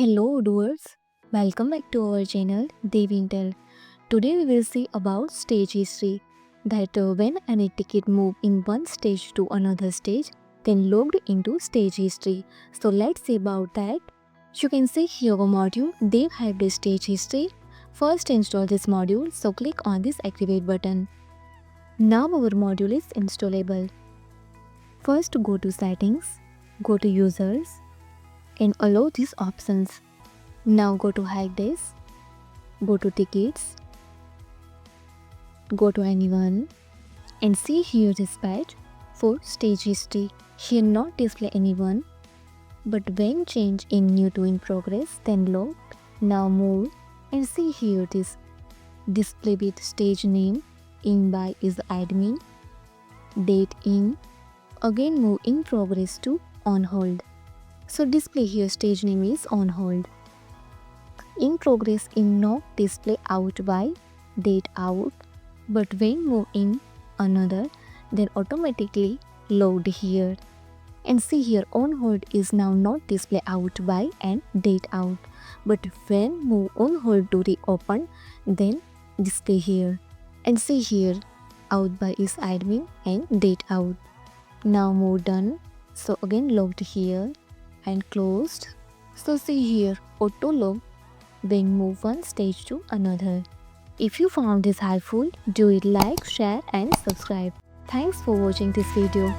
Hello doers, welcome back to our channel Devintelle. Today we will see about stage history, that when any ticket move in one stage to another stage, then logged into stage history. So let's see about that. You can see here our module Dev Helpdesk stage history. First install this module, so click on this activate button. Now our module is installable. First go to settings, go to users and allow these options. Now go to Helpdesk, go to tickets, go to anyone and see here this page for stage history. Here not display anyone, but when change in new to in progress then log. Now move and see here this display with stage name, in by is admin, date in, again move in progress to on hold. So display here stage name is on hold. In progress in not display out by date out, but when move in another then automatically load here. And see here on hold is now not display out by and date out, but when move on hold to reopen then display here. And see here out by is admin and date out. Now move done, so again logged here and closed. So see here auto log when move one stage to another. If you found this helpful, do it like, share and subscribe. Thanks for watching this video.